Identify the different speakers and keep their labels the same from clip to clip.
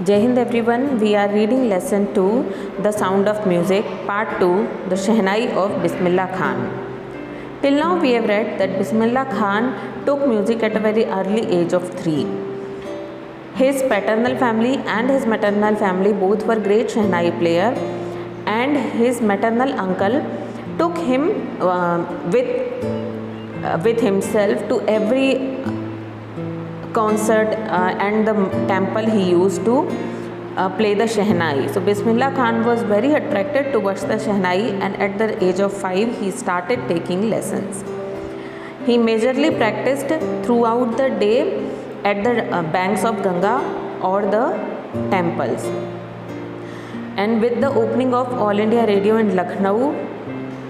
Speaker 1: Jai Hind everyone, we are reading lesson 2, The Sound of Music, part 2, The Shehnai of Bismillah Khan. Till now we have read that Bismillah Khan took music at a very early age of 3. His paternal family and his maternal family both were great Shehnai player, and his maternal uncle took him with himself to every concert and the temple he used to play the Shehnai. So Bismillah Khan was very attracted towards the Shehnai, and at the age of 5 he started taking lessons. He majorly practiced throughout the day at the banks of Ganga or the temples. And with the opening of All India Radio in Lucknow,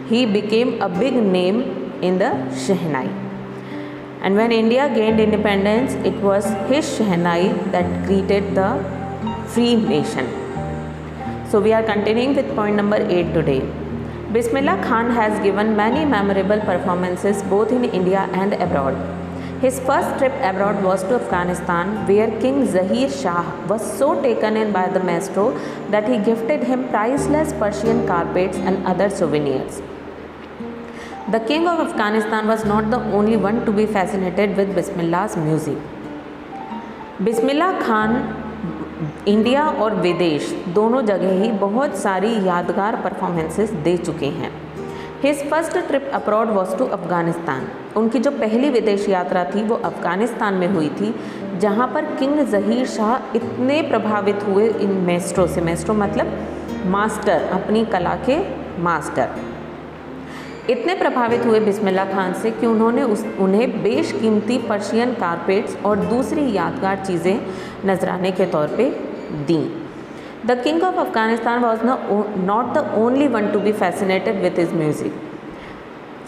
Speaker 1: he became a big name in the Shehnai. And when India gained independence, it was his Shehnai that greeted the free nation. So we are continuing with point number 8 today. Bismillah Khan has given many memorable performances both in India and abroad. His first trip abroad was to Afghanistan, where King Zahir Shah was so taken in by the maestro that he gifted him priceless Persian carpets and other souvenirs. The king of Afghanistan was not the only one to be fascinated with Bismillah's music. Bismillah Khan India और विदेश दोनों जगह ही बहुत सारी यादगार performances दे चुके हैं. His first trip abroad was to Afghanistan. उनकी जो पहली विदेश यात्रा थी वो अफ़गानिस्तान में हुई थी, जहाँ पर किंग ज़हीर शाह इतने प्रभावित हुए इन मेस्ट्रो से. मेस्ट्रो मतलब मास्टर, अपनी कला के मास्टर. इतने प्रभावित हुए बिस्मिल्लाह खान से कि उन्होंने उन्हें बेशकीमती पर्शियन कारपेट्स और दूसरी यादगार चीज़ें नजराने के तौर पे दी. The king of Afghanistan was not the only one to be fascinated with his music.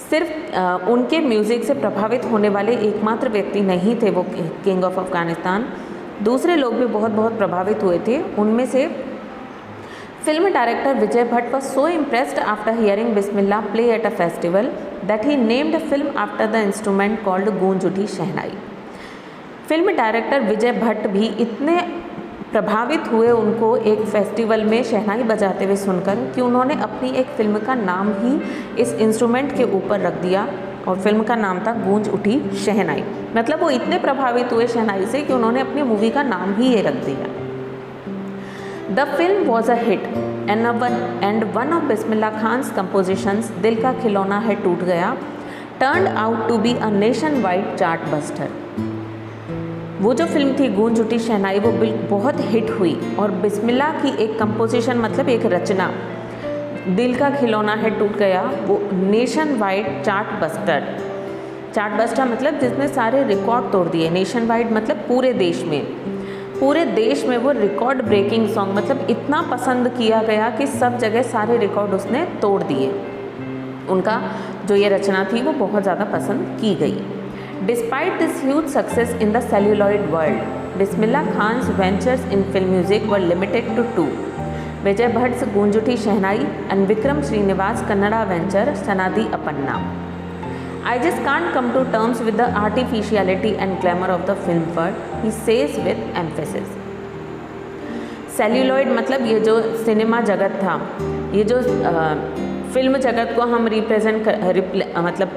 Speaker 1: सिर्फ उनके म्यूज़िक से प्रभावित होने वाले एकमात्र व्यक्ति नहीं थे वो किंग ऑफ अफ़गानिस्तान. दूसरे लोग भी बहुत प्रभावित हुए थे. उनमें से film director Vijay Bhatt was so impressed after hearing Bismillah play at a festival that he named a film after the instrument called गूंज उठी शहनाई. फिल्म डायरेक्टर विजय भट्ट भी इतने प्रभावित हुए उनको एक फेस्टिवल में शहनाई बजाते हुए सुनकर कि उन्होंने अपनी एक फिल्म का नाम ही इस इंस्ट्रूमेंट के ऊपर रख दिया, और फिल्म का नाम था गूंज उठी शहनाई. मतलब वो इतने प्रभावित हुए शहनाई से कि उन्होंने अपनी मूवी का नाम ही ये रख दिया. The film was a hit and one of Bismillah Khan's compositions, दिल का खिलौना है टूट गया, turned out to be a nationwide chart buster. वो जो फिल्म थी गूंज उठी शहनाई वो बहुत हिट हुई, और बिस्मिल्लाह की एक कंपोजिशन मतलब एक रचना दिल का खिलौना है टूट गया वो nation wide chart buster. Chart buster मतलब जिसने सारे रिकॉर्ड तोड़ दिए. नेशन वाइड मतलब पूरे देश में वो रिकॉर्ड ब्रेकिंग सॉन्ग, मतलब इतना पसंद किया गया कि सब जगह सारे रिकॉर्ड उसने तोड़ दिए. उनका जो ये रचना थी वो बहुत ज़्यादा पसंद की गई. Despite this huge success in the celluloid world, Bismillah Khan's ventures in film music were limited to 2. Vijay Bhatt's Goonj Uthi Shehnai and Vikram Srinivas Kannada venture Sanadi Appanna. I just can't come to terms with the artificiality and glamour of the film world, he says with emphasis. Celluloid मतलब ये जो cinema जगत था, ये जो film जगत को हम मतलब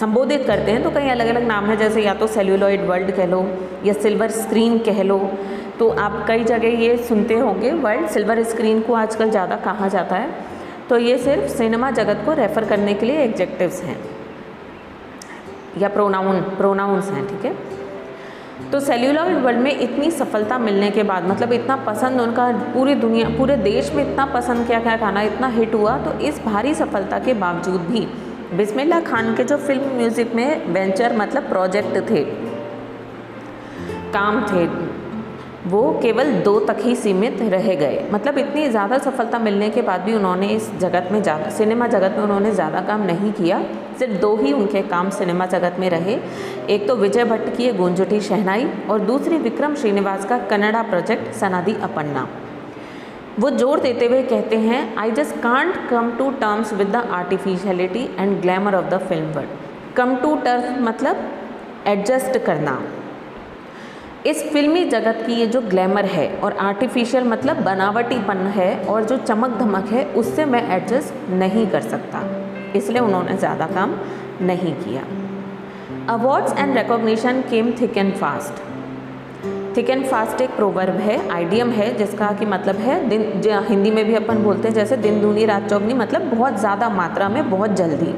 Speaker 1: संबोधित करते हैं तो कई अलग अलग नाम है, जैसे या तो सेल्यूलॉइड वर्ल्ड कह लो या सिल्वर स्क्रीन कह लो. तो आप कई जगह ये सुनते होंगे वर्ल्ड. सिल्वर स्क्रीन को आजकल ज़्यादा कहा जाता है, तो ये सिर्फ सिनेमा जगत को रेफ़र करने के लिए एडजेक्टिव्स हैं या प्रोनाउंस हैं. ठीक है. तो सेल्यूलॉइड वर्ल्ड में इतनी सफलता मिलने के बाद, मतलब इतना पसंद उनका पूरे देश में इतना पसंद किया गया गाना, इतना हिट हुआ, तो इस भारी सफलता के बावजूद भी बिस्मिल्लाह खान के जो फिल्म म्यूज़िक में वेंचर मतलब प्रोजेक्ट थे, काम थे, वो केवल 2 तक ही सीमित रह गए. मतलब इतनी ज़्यादा सफलता मिलने के बाद भी उन्होंने इस जगत में सिनेमा जगत में उन्होंने ज़्यादा काम नहीं किया. सिर्फ 2 ही उनके काम सिनेमा जगत में रहे. एक तो विजय भट्ट की गूंज उठी शहनाई और दूसरी विक्रम श्रीनिवास का कन्नड़ा प्रोजेक्ट सनादी अपन्ना. वो जोर देते हुए कहते हैं, I just can't come to terms with the artificiality and glamour of the film world. Come to terms मतलब एडजस्ट करना, इस फिल्मी जगत की ये जो ग्लैमर है और आर्टिफिशियल मतलब बनावटीपन है और जो चमक धमक है उससे मैं एडजस्ट नहीं कर सकता, इसलिए उन्होंने ज़्यादा काम नहीं किया। Awards and recognition came thick and fast. Thick and fast एक प्रोवर्ब है, आइडियम है, जिसका कि मतलब है हिंदी में भी अपन बोलते हैं जैसे दिन दूनी रात चौगनी, मतलब बहुत ज़्यादा मात्रा में, बहुत जल्दी,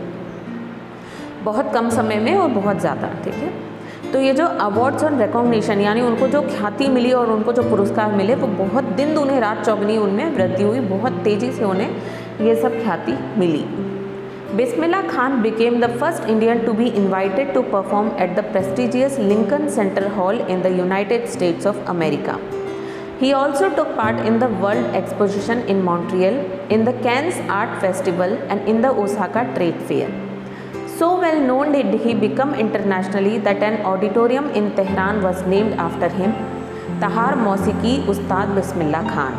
Speaker 1: बहुत कम समय में और बहुत ज़्यादा। ठीक है, तो ये जो अवार्ड्स और रिकॉग्निशन यानी उनको जो ख्याति मिली और उनको जो पुरस्कार मिले वो बहुत दिन दूनी रात चौगनी उनमें वृद्धि हुई, बहुत तेज़ी से उन्हें ये सब ख्याति मिली। Bismillah Khan became the first Indian to be invited to perform at the prestigious Lincoln Center Hall in the United States of America. He also took part in the World Exposition in Montreal, in the Cannes Art Festival and in the Osaka Trade Fair. So well known did he become internationally that an auditorium in Tehran was named after him, Tahar मौसीकी उस्ताद बिस्मिल्लाह खान।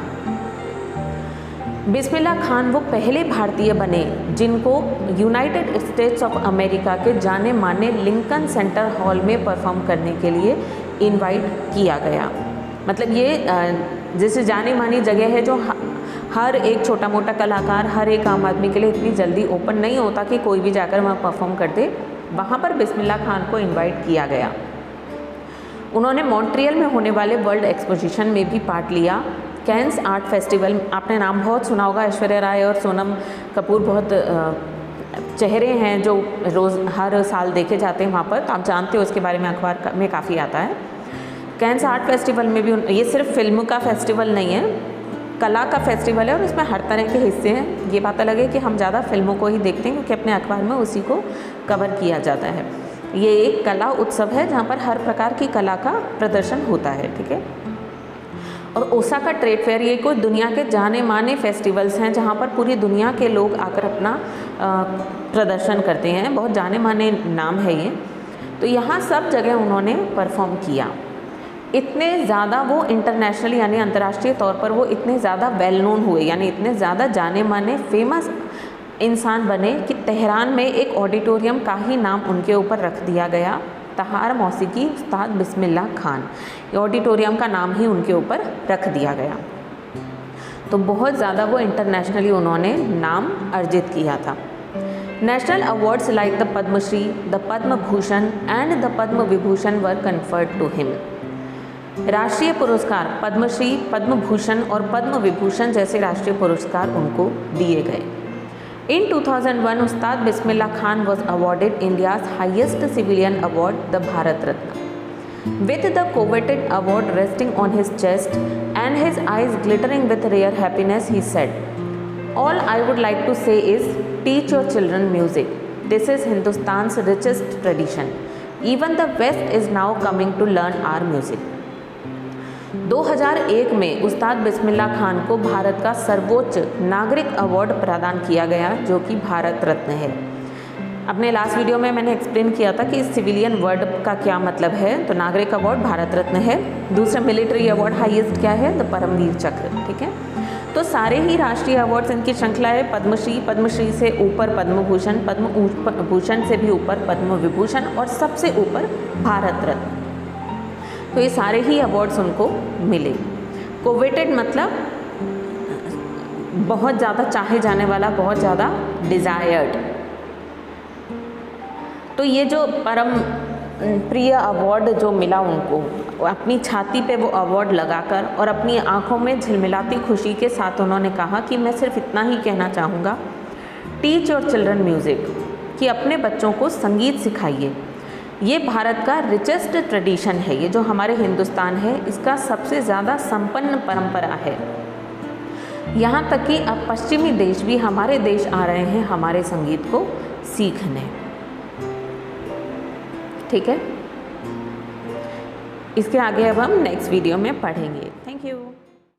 Speaker 1: बिस्मिल्लाह खान वो पहले भारतीय बने जिनको United states of America के जाने माने Lincoln centre hall में perform करने के लिए इनवाइट किया गया। मतलब ये जैसे जाने मानी जगह है जो हर एक छोटा मोटा कलाकार, हर एक आम आदमी के लिए इतनी जल्दी ओपन नहीं होता कि कोई भी जाकर वहाँ परफॉर्म कर दे, वहाँ पर बिस्मिल्लाह खान को इनवाइट किया गया। उन्होंने मॉन्ट्रियल में होने वाले वर्ल्ड एक्सपोजिशन में भी पार्ट लिया। कैंस आर्ट फेस्टिवल, आपने नाम बहुत सुना होगा, ऐश्वर्या राय और सोनम कपूर बहुत चेहरे हैं जो रोज़ हर साल देखे जाते हैं वहाँ पर, तो आप जानते हो उसके बारे में, अखबार में काफ़ी आता है। कैंस आर्ट फेस्टिवल में भी ये सिर्फ फिल्म का फेस्टिवल नहीं है, कला का फेस्टिवल है और उसमें हर तरह के हिस्से हैं। ये बात अलग है कि हम ज़्यादा फिल्मों को ही देखते हैं क्योंकि अपने अखबार में उसी को कवर किया जाता है। ये एक कला उत्सव है जहाँ पर हर प्रकार की कला का प्रदर्शन होता है। ठीक है, और ओसाका ट्रेड फेयर ये कोई दुनिया के जाने माने फेस्टिवल्स हैं जहाँ पर पूरी दुनिया के लोग आकर अपना प्रदर्शन करते हैं, बहुत जाने माने नाम है ये। तो यहाँ सब जगह उन्होंने परफॉर्म किया। इतने ज़्यादा वो इंटरनेशनली यानी अंतर्राष्ट्रीय तौर पर वो इतने ज़्यादा वेल नोन हुए, यानी इतने ज़्यादा जाने माने फेमस इंसान बने कि तेहरान में एक ऑडिटोरियम का ही नाम उनके ऊपर रख दिया गया, तहार मौसीकी उस्ताद बिस्मिल्लाह खान। ये ऑडिटोरियम का नाम ही उनके ऊपर रख दिया गया। तो बहुत ज़्यादा वो इंटरनेशनली उन्होंने नाम अर्जित किया था। National awards like the Padmashri, the Padma Bhushan and the Padma Vibhushan were conferred to him. राष्ट्रीय पुरस्कार पद्मश्री, पद्म भूषण और पद्म विभूषण जैसे राष्ट्रीय पुरस्कार उनको दिए गए। In 2001, Ustad Bismillah Khan was awarded India's highest civilian award, the Bharat Ratna. With the coveted award resting on his chest and his eyes glittering with rare happiness, he said, "All I would like to say is, teach your children music. This is Hindustan's richest tradition. Even the West is now coming to learn our music." 2001 में उस्ताद बिस्मिल्लाह खान को भारत का सर्वोच्च नागरिक award प्रदान किया गया जो कि भारत रत्न है। अपने लास्ट वीडियो में मैंने एक्सप्लेन किया था कि इस सिविलियन वर्ड का क्या मतलब है। तो नागरिक अवार्ड भारत रत्न है, दूसरा मिलिट्री अवार्ड हाईएस्ट क्या है, द परमवीर चक्र। ठीक है, तो सारे ही राष्ट्रीय अवार्ड्स इनकी श्रृंखला है। पद्मश्री, पद्मश्री से ऊपर पद्म भूषण, पद्म भूषण से भी ऊपर पद्म विभूषण और सबसे ऊपर भारत रत्न। तो ये सारे ही अवार्ड्स उनको मिले। कोवेटेड मतलब बहुत ज़्यादा चाहे जाने वाला, बहुत ज़्यादा डिज़ायर्ड। तो ये जो परम प्रिय अवार्ड जो मिला उनको, अपनी छाती पे वो अवार्ड लगाकर और अपनी आंखों में झिलमिलाती खुशी के साथ उन्होंने कहा कि मैं सिर्फ इतना ही कहना चाहूँगा, टीच योर चिल्ड्रन म्यूज़िक, कि अपने बच्चों को संगीत सिखाइए। ये भारत का रिचेस्ट ट्रेडिशन है, ये जो हमारे हिंदुस्तान है इसका सबसे ज़्यादा संपन्न परंपरा है। यहाँ तक कि अब पश्चिमी देश भी हमारे देश आ रहे हैं हमारे संगीत को सीखने। ठीक है, इसके आगे अब हम नेक्स्ट वीडियो में पढ़ेंगे। Thank you.